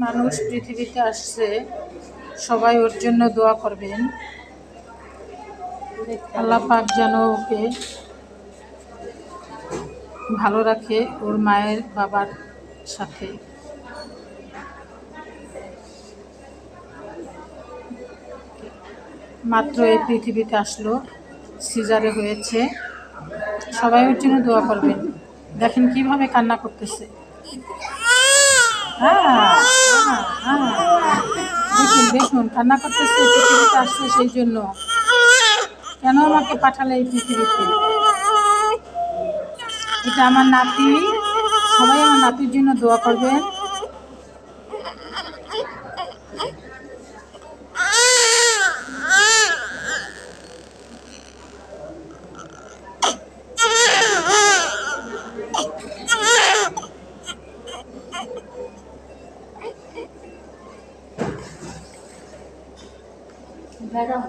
মানুষ পৃথিবীতে আসছে, সবাই ওর জন্য দোয়া করবেন। আল্লাহ পাক যেন ওকে ভালো রাখে ওর মায়ের বাবার সাথে। মাত্র এই পৃথিবীতে আসলো, সিজারে হয়েছে, সবাই ওর জন্য দোয়া করবেন। দেখেন কিভাবে কান্না করতেছে। হ্যাঁ হ্যাঁ হ্যাঁ, দেখুন দেখুন কান্না করতেছে, পৃথিবীতে আসছে সেই জন্য। কেন আমাকে পাঠালে এই পৃথিবীতে? এটা আমার নাতি, সবাই আমার নাতির জন্য দোয়া করবেন। দেখা